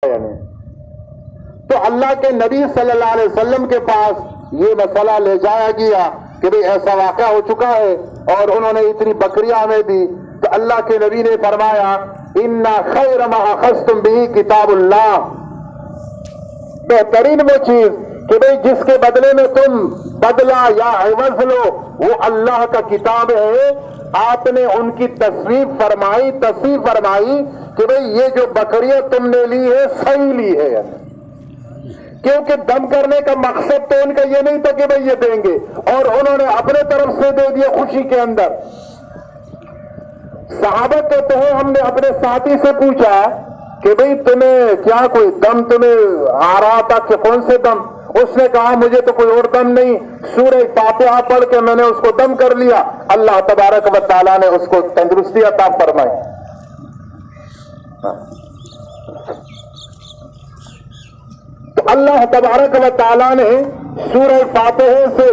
تو اللہ کے نبی صلی اللہ علیہ وسلم کے پاس یہ مسئلہ لے جایا گیا کہ بھئی ایسا واقعہ ہو چکا ہے اور انہوں نے اتنی بکریاں ہمیں دی. تو اللہ کے نبی نے فرمایا اِنَّ خَيْرَ مَا أَخَذْتُمْ بِهِ کتاب اللہ، بہترین وہ چیز کہ بھئی جس کے بدلے میں تم بدلہ یا عوض لو وہ اللہ کا کتاب ہے. آپ نے ان کی تصریف فرمائی کہ بھئی یہ جو بکریاں تم نے لی ہے صحیح لی ہے، کیونکہ دم کرنے کا مقصد تو ان کا یہ نہیں تھا کہ بھئی یہ دیں گے، اور انہوں نے اپنے طرف سے دے دیا خوشی کے اندر. صحابہ کہتے ہیں ہم نے اپنے ساتھی سے پوچھا کہ بھئی تمہیں کیا کوئی دم تمہیں آ رہا تھا کہ کون سے دم؟ اس نے کہا مجھے تو کوئی اور دم نہیں، سورہ فاتحہ پڑھ کے میں نے اس کو دم کر لیا، اللہ تبارک و تعالیٰ نے اس کو تندرستی عطا فرمائی. تو اللہ تبارک و تعالیٰ نے سورہ فاتحہ سے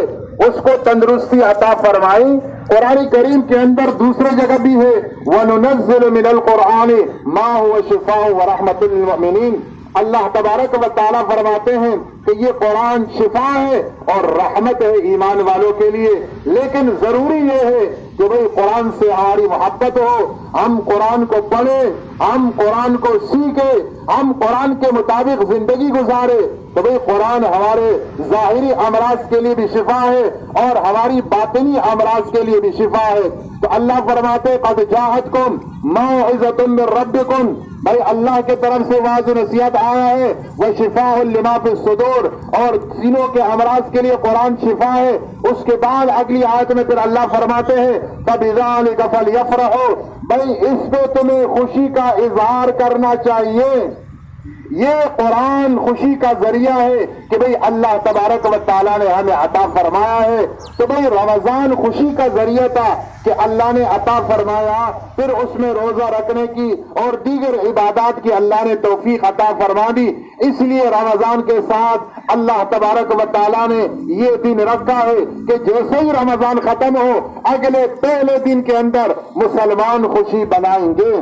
اس کو تندرستی عطا فرمائی. قرآن کریم کے اندر دوسرے جگہ بھی ہے وَنُنَزِّلُ مِنَ الْقُرْآنِ مَا هُوَ شِفَاءٌ وَرَحْمَةٌ لِلْمُؤْمِنِينَ. اللہ تبارک و تعالیٰ فرماتے ہیں کہ یہ قرآن شفا ہے اور رحمت ہے ایمان والوں کے لیے. لیکن ضروری یہ ہے کہ بھئی قرآن سے ہماری محبت ہو، ہم قرآن کو پڑھیں، ہم قرآن کو سیکھیں، ہم قرآن کے مطابق زندگی گزارے. تو بھئی قرآن ہمارے ظاہری امراض کے لیے بھی شفا ہے اور ہماری باطنی امراض کے لیے بھی شفا ہے. تو اللہ فرماتے قد جاءتکم موعظۃ من ربکم، بھائی اللہ کے طرف سے واعظ و نصیحت آیا ہے. وشفاء لما فی الصدور، اور سینوں کے امراض کے لیے قرآن شفا ہے. اس کے بعد اگلی آیت میں پھر اللہ فرماتے ہیں فبذلک فلیفرحوا، بھائی اس پہ تمہیں خوشی کا اظہار کرنا چاہیے. یہ قرآن خوشی کا ذریعہ ہے کہ بھئی اللہ تبارک و تعالیٰ نے ہمیں عطا فرمایا ہے. تو بھئی رمضان خوشی کا ذریعہ تھا کہ اللہ نے عطا فرمایا، پھر اس میں روزہ رکھنے کی اور دیگر عبادات کی اللہ نے توفیق عطا فرما دی. اس لیے رمضان کے ساتھ اللہ تبارک و تعالیٰ نے یہ دن رکھا ہے کہ جیسے ہی رمضان ختم ہو اگلے پہلے دن کے اندر مسلمان خوشی منائیں گے.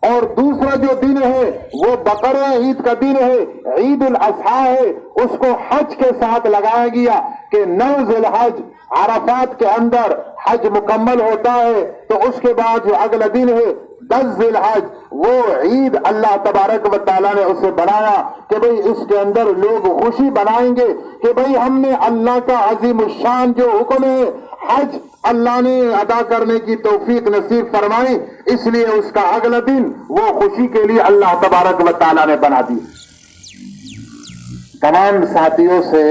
اور دوسرا جو دن ہے وہ بقرہ عید کا دن ہے، عید الاضحیٰ ہے. اس کو حج کے ساتھ لگایا گیا کہ 9 ذی الحج عرفات کے اندر حج مکمل ہوتا ہے. تو اس کے بعد جو اگلا دن ہے 10 ذی الحج، وہ عید اللہ تبارک و تعالیٰ نے اسے بنایا کہ بھئی اس کے اندر لوگ خوشی بنائیں گے کہ بھئی ہم نے اللہ کا عظیم الشان جو حکم ہے حج اللہ نے ادا کرنے کی توفیق نصیب فرمائی. اس لیے اس کا اگلا دن وہ خوشی کے لیے اللہ تبارک و تعالیٰ نے بنا دی. تمام ساتھیوں سے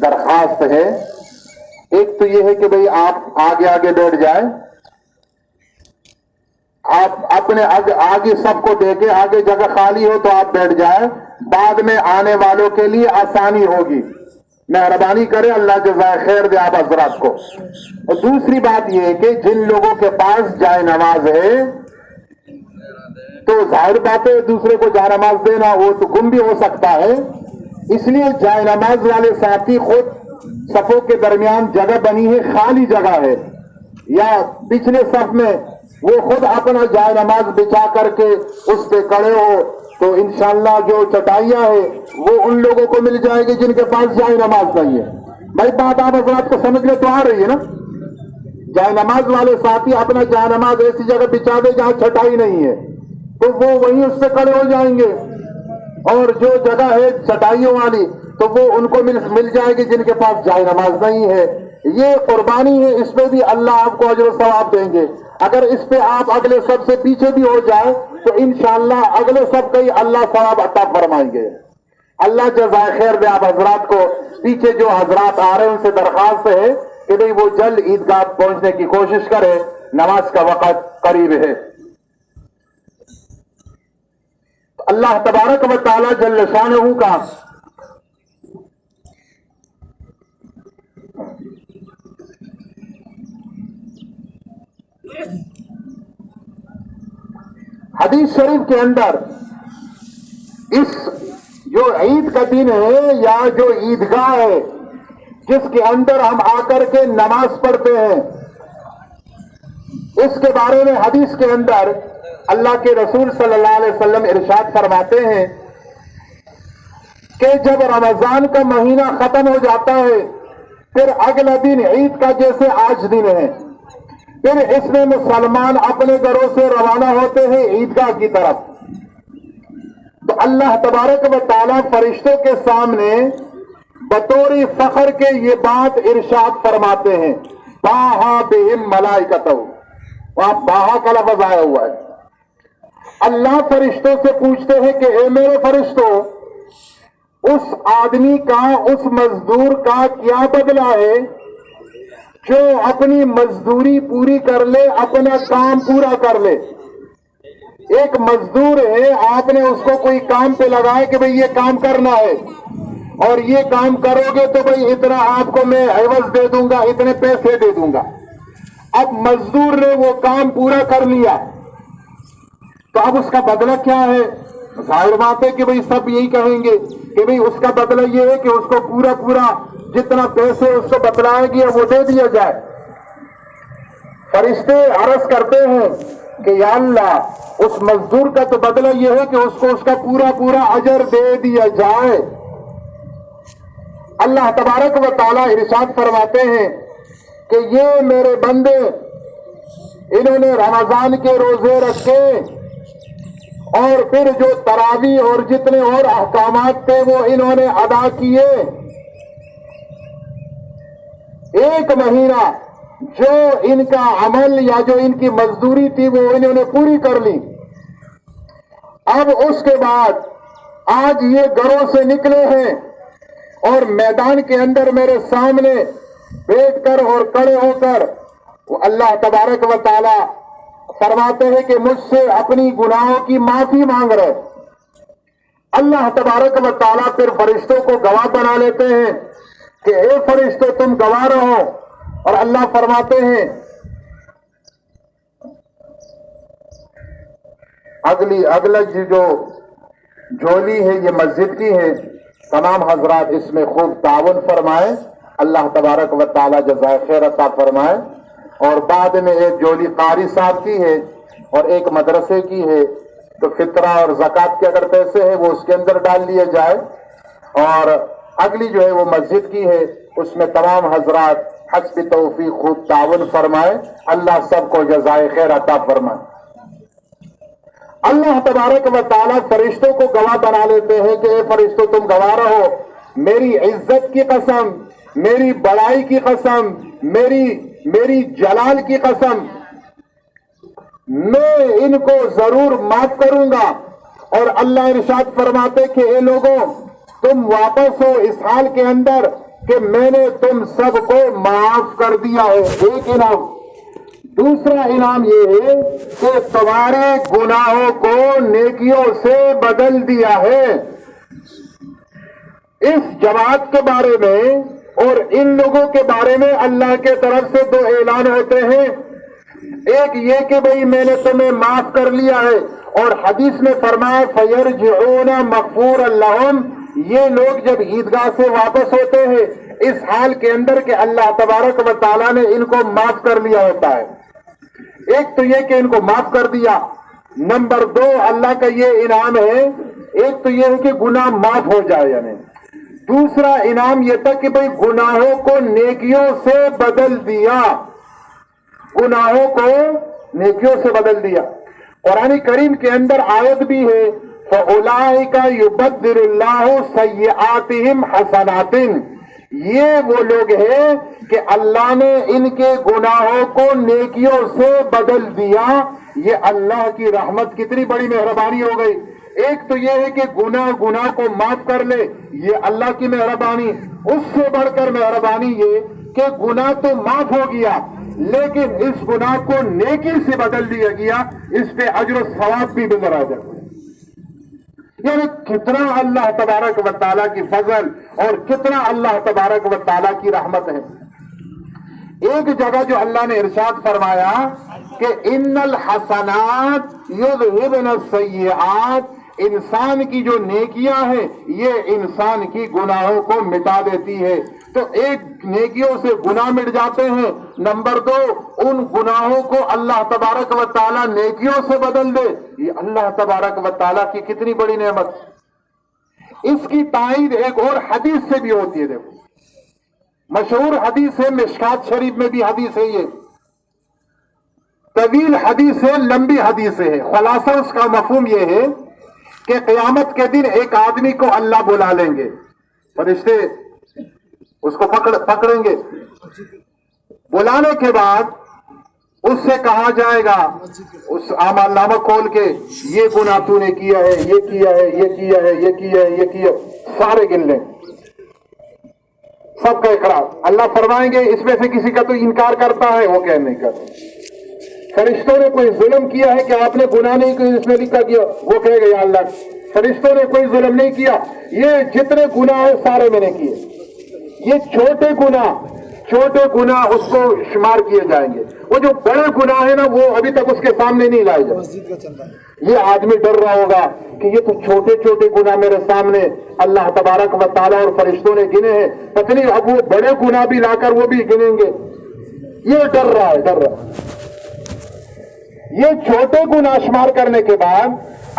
درخواست ہے، ایک تو یہ ہے کہ بھئی آپ آگے بیٹھ جائیں، آپ اپنے آگے سب کو دیکھیں، آگے جگہ خالی ہو تو آپ بیٹھ جائیں، بعد میں آنے والوں کے لیے آسانی ہوگی. مہربانی کرے، اللہ جزائے خیر دے آپ حضرات کو. اور دوسری بات یہ ہے کہ جن لوگوں کے پاس جائے نماز ہے تو ظاہر بات ہے دوسرے کو جائے نماز دینا وہ تو گم بھی ہو سکتا ہے. اس لیے جائے نماز والے ساتھی خود صفوں کے درمیان جگہ بنی ہے، خالی جگہ ہے، یا پچھلے صف میں وہ خود اپنا جائے نماز بچھا کر کے اس پہ کھڑے ہو تو انشاءاللہ جو چٹائیاں ہے وہ ان لوگوں کو مل جائے گی جن کے پاس جائے نماز نہیں ہے. بھائی بات آپ حضرات کو سمجھ میں تو آ رہی ہے نا؟ جائے نماز والے ساتھی اپنا جائے نماز ایسی جگہ بچھا دے جہاں چٹائی نہیں ہے تو وہ وہیں اس سے کھڑے ہو جائیں گے، اور جو جگہ ہے چٹائیوں والی تو وہ ان کو مل جائے گی جن کے پاس جائے نماز نہیں ہے. یہ قربانی ہے، اس پہ بھی اللہ آپ کو اجر و ثواب دیں گے. اگر اس پہ آپ اگلے سب سے پیچھے بھی ہو جائے تو انشاءاللہ اگلے سب کا ہی اللہ ثواب عطا فرمائیں گے. اللہ جزائے خیر دے آپ حضرات کو. پیچھے جو حضرات آ رہے ہیں ان سے درخواست ہے کہ بھئی وہ جلد عیدگاہ پہنچنے کی کوشش کرے، نماز کا وقت قریب ہے. اللہ تبارک و تعالی جل شانہ کا حدیث شریف کے اندر اس جو عید کا دن ہے یا جو عیدگاہ ہے جس کے اندر ہم آ کر کے نماز پڑھتے ہیں، اس کے بارے میں حدیث کے اندر اللہ کے رسول صلی اللہ علیہ وسلم ارشاد فرماتے ہیں کہ جب رمضان کا مہینہ ختم ہو جاتا ہے پھر اگلا دن عید کا جیسے آج دن ہے، پھر اس میں مسلمان اپنے گھروں سے روانہ ہوتے ہیں عیدگاہ کی طرف، تو اللہ تبارک و تعالیٰ فرشتوں کے سامنے بطور فخر کے یہ بات ارشاد فرماتے ہیں، باہا بہم ملائکتہ، وہاں باہا کا لفظ آیا ہوا ہے۔ اللہ فرشتوں سے پوچھتے ہیں کہ اے میرے فرشتوں، اس آدمی کا، اس مزدور کا کیا بدلہ ہے جو اپنی مزدوری پوری کر لے، اپنا کام پورا کر لے؟ ایک مزدور ہے، آپ نے اس کو کوئی کام پہ لگائے کہ بھئی یہ کام کرنا ہے اور یہ کام کرو گے تو بھئی اتنا آپ کو میں عوض دے دوں گا، اتنے پیسے دے دوں گا۔ اب مزدور نے وہ کام پورا کر لیا تو اب اس کا بدلہ کیا ہے؟ ظاہر بات ہے کہ بھئی سب یہی کہیں گے کہ بھئی اس کا بدلہ یہ ہے کہ اس کو پورا جتنا پیسے اس کو بتلائے گیا وہ دے دیا جائے۔ فرشتے عرض کرتے ہیں کہ یا اللہ، اس مزدور کا تو بدلہ یہ ہے کہ اس کو اس کا پورا اجر دے دیا جائے۔ اللہ تبارک و تعالیٰ ارشاد فرماتے ہیں کہ یہ میرے بندے، انہوں نے رمضان کے روزے رکھے اور پھر جو تراویح اور جتنے اور احکامات تھے وہ انہوں نے ادا کیے، ایک مہینہ جو ان کا عمل یا جو ان کی مزدوری تھی وہ انہوں نے پوری کر لی۔ اب اس کے بعد آج یہ گھروں سے نکلے ہیں اور میدان کے اندر میرے سامنے بیٹھ کر اور کھڑے ہو کر وہ اللہ تبارک و تعالی فرماتے ہیں کہ مجھ سے اپنی گناہوں کی معافی مانگ رہے۔ اللہ تبارک و تعالیٰ پھر فرشتوں کو گواہ بنا لیتے ہیں کہ اے فرشتوں تم گواہ رہو، اور اللہ فرماتے ہیں اگلا جو جھولی ہے یہ مسجد کی ہے، تمام حضرات اس میں خوب تعاون فرمائیں، اللہ تبارک و تعالیٰ جزائے خیر عطا فرمائے۔ اور بعد میں ایک جولی قاری صاحب کی ہے اور ایک مدرسے کی ہے، تو فطرہ اور زکوٰۃ کے اگر پیسے ہیں وہ اس کے اندر ڈال لیے جائے، اور اگلی جو ہے وہ مسجد کی ہے، اس میں تمام حضرات حسب توفیق خوب تعاون فرمائے، اللہ سب کو جزائے خیر عطا فرمائے۔ اللہ تبارک و تعالیٰ فرشتوں کو گواہ بنا لیتے ہیں کہ اے فرشتوں تم گواہ رہو، میری عزت کی قسم، میری بڑائی کی قسم، میری جلال کی قسم، میں ان کو ضرور معاف کروں گا۔ اور اللہ ارشاد فرماتے کہ اے لوگوں تم واپس ہو اس حال کے اندر کہ میں نے تم سب کو معاف کر دیا ہے۔ ایک انعام۔ دوسرا انعام یہ ہے کہ تمہارے گناہوں کو نیکیوں سے بدل دیا ہے۔ اس جماعت کے بارے میں اور ان لوگوں کے بارے میں اللہ کے طرف سے دو اعلان ہوتے ہیں، ایک یہ کہ بھئی میں نے تمہیں معاف کر لیا ہے، اور حدیث میں فرمایا فَيَرْجِعُونَ مَغْفُورًا لَهُمْ، یہ لوگ جب عیدگاہ سے واپس ہوتے ہیں اس حال کے اندر کہ اللہ تبارک و تعالیٰ نے ان کو معاف کر لیا ہوتا ہے۔ ایک تو یہ کہ ان کو معاف کر دیا، نمبر دو اللہ کا یہ انعام ہے، ایک تو یہ ہے کہ گناہ معاف ہو جائے، یعنی دوسرا انعام یہ تھا کہ بھئی گناہوں کو نیکیوں سے بدل دیا، گناہوں کو نیکیوں سے بدل دیا۔ قرآن کریم کے اندر آیت بھی ہے فَأُولَئِكَ يُبَدِّلُ اللَّهُ سَيِّئَاتِهِمْ حَسَنَاتٍ، یہ وہ لوگ ہیں کہ اللہ نے ان کے گناہوں کو نیکیوں سے بدل دیا۔ یہ اللہ کی رحمت کتنی بڑی مہربانی ہو گئی۔ ایک تو یہ ہے کہ گناہ کو معاف کر لے، یہ اللہ کی مہربانی، اس سے بڑھ کر مہربانی یہ کہ گناہ تو معاف ہو گیا لیکن اس گناہ کو نیکی سے بدل دیا گیا، اس پہ اجر و ثواب بھی مل رہا جائے۔ یعنی کتنا اللہ تبارک و تعالیٰ کی فضل اور کتنا اللہ تبارک و تعالیٰ کی رحمت ہے۔ ایک جگہ جو اللہ نے ارشاد فرمایا کہ ان الحسنات یذہبن السیئات، انسان کی جو نیکیاں ہیں یہ انسان کی گناہوں کو مٹا دیتی ہے. تو ایک نیکیوں سے گناہ مٹ جاتے ہیں. نمبر 2 ان گناہوں کو اللہ تبارک و تعالیٰ نیکیوں سے بدل دے. یہ اللہ تبارک و تعالیٰ کی کتنی بڑی نعمت. اس کی تائید ایک اور حدیث سے بھی ہوتی ہے. دیکھو مشہور حدیث ہے, مشکات شریف میں بھی حدیث ہے, یہ طویل حدیث ہے, لمبی حدیث ہے. خلاصہ اس کا مفہوم یہ ہے کہ قیامت کے دن ایک آدمی کو اللہ بلا لیں گے, فرشتے اس کو پکڑیں گے. بلانے کے بعد اس سے کہا جائے گا, اس اعمال نامہ کھول کے, یہ گناہ تو نے کیا ہے, یہ کیا ہے, یہ کیا ہے, یہ کیا ہے, یہ کیا, سارے گن لیں, سب کا اقرار. اللہ فرمائیں گے اس میں سے کسی کا تو انکار کرتا ہے, وہ کہ نہیں کرتا. فرشتوں نے کوئی ظلم کیا ہے کہ آپ نے گناہ نہیں کیا, اس میں لکھا کیا, وہ کہے گا یا اللہ فرشتوں نے کوئی ظلم نہیں کیا, یہ جتنے گناہ ہیں سارے میں نے کیے. یہ چھوٹے گناہ اس کو شمار کیے جائیں گے. وہ جو بڑے گناہ ہیں نا وہ ابھی تک اس کے سامنے نہیں لائے جائیں. یہ آدمی ڈر رہا ہوگا کہ یہ تو چھوٹے گناہ میرے سامنے اللہ تبارک و تعالیٰ اور فرشتوں نے گنے ہیں, پتہ نہیں اب وہ بڑے گناہ بھی لا کر وہ بھی گنیں گے. یہ ڈر رہا ہے. یہ چھوٹے گناہ شمار کرنے کے بعد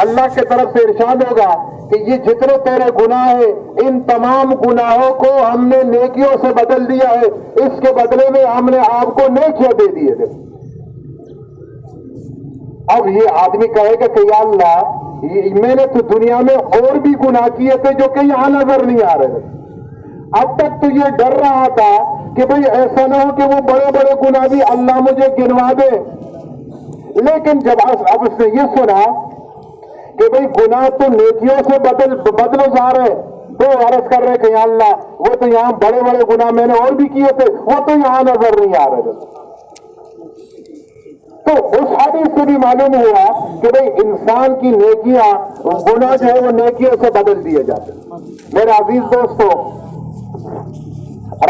اللہ کے طرف سے ارشاد ہوگا کہ یہ جتنے تیرے گناہ ہیں ان تمام گناہوں کو ہم نے نیکیوں سے بدل دیا ہے, اس کے بدلے میں ہم نے آپ کو نیکیاں دے دیے تھے. اب یہ آدمی کہے گا کہ یا اللہ میں نے تو دنیا میں اور بھی گناہ کیے تھے جو کہ یہاں نظر نہیں آ رہے تھے. اب تک تو یہ ڈر رہا تھا کہ بھئی ایسا نہ ہو کہ وہ بڑے گناہ بھی اللہ مجھے گنوا دے. لیکن جب اب اس نے یہ سنا کہ بھئی گناہ تو نیکیوں سے بدلے جا رہے, تو عرض کر رہے کہ یا اللہ وہ تو یہاں بڑے گناہ میں نے اور بھی کیے تھے, وہ تو یہاں نظر نہیں آ رہے تھے. تو اس حدیث سے بھی معلوم ہوا کہ بھئی انسان کی نیکیاں, گناہ جو ہے وہ نیکیوں سے بدل دیے جاتے ہیں. میرے عزیز دوستو,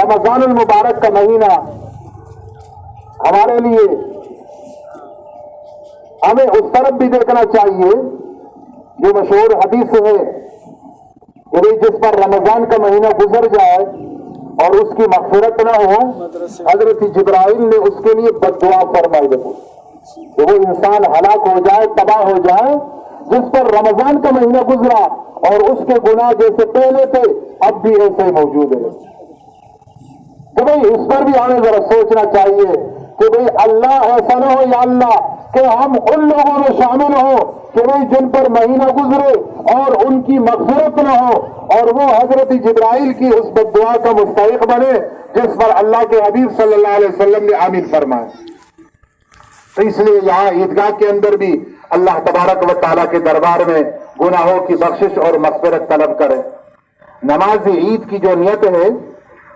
رمضان المبارک کا مہینہ ہمارے لیے ہمیں اس طرف بھی دیکھنا چاہیے جو مشہور حدیث ہے کہ جس پر رمضان کا مہینہ گزر جائے اور اس کی مغفرت نہ ہو, حضرت جبرائیل نے اس کے لیے بد دعا فرمائی کہ وہ انسان ہلاک ہو جائے, تباہ ہو جائے جس پر رمضان کا مہینہ گزرا اور اس کے گناہ جیسے پہلے تھے اب بھی ایسے ہی موجود ہے. تو بھئی اس پر بھی ہمیں ذرا سوچنا چاہیے کہ بھئی اللہ ایسا نہ ہو یا اللہ کہ ہم ان لوگوں میں شامل ہوں کہ بھئی جن پر مہینہ گزرے اور ان کی مغفرت نہ ہو اور وہ حضرت جبرائیل کی اس بد دعا کا مستحق بنے جس پر اللہ کے حبیب صلی اللہ علیہ وسلم نے آمین فرمائے. تو اس لیے یہاں عیدگاہ کے اندر بھی اللہ تبارک و تعالیٰ کے دربار میں گناہوں کی بخشش اور مغفرت طلب کریں. نماز عید کی جو نیت ہے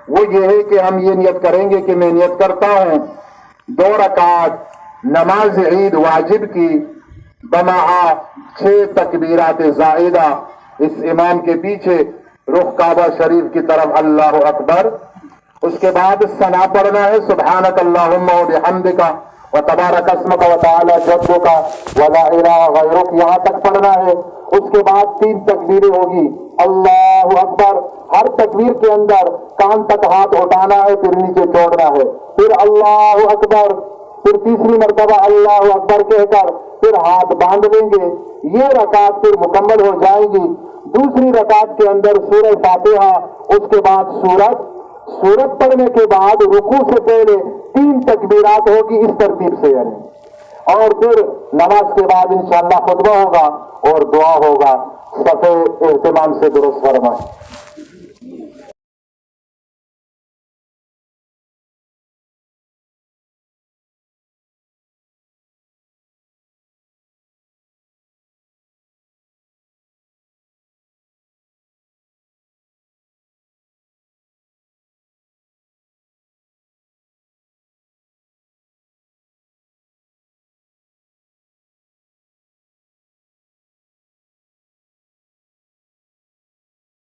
وہ یہ ہے کہ ہم یہ نیت کریں گے کہ میں نیت کرتا ہوں 2 رکعت نماز عید واجب کی بمعا 6 تکبیرات زائدہ اس امام کے پیچھے رخ کعبہ شریف کی طرف اللہ اکبر. اس کے بعد ثنا پڑھنا ہے سبحانک اللہم و بحمدک و تبارک اسمک و تعالی جدک و لا الہ غیرک, یہاں تک پڑھنا ہے. اس کے بعد 3 تکبیریں ہوگی, اللہ اکبر, ہر تکبیر کے اندر کان تک ہاتھ اٹھانا ہے پھر نیچے چھوڑنا ہے, پھر اللہ اکبر, پھر تیسری مرتبہ اللہ اکبر کہہ کر پھر ہاتھ باندھ لیں گے. یہ رکعت پھر مکمل ہو جائے گی. دوسری رکعت کے اندر سورہ فاتحہ, اس کے بعد سورت پڑھنے کے بعد رکوع سے پہلے 3 تکبیرات ہوگی اس ترتیب سے یعنی, اور پھر نماز کے بعد انشاءاللہ خطبہ ہوگا اور دعا ہوگا. صفحے اہتمام سے درست فرمائیں.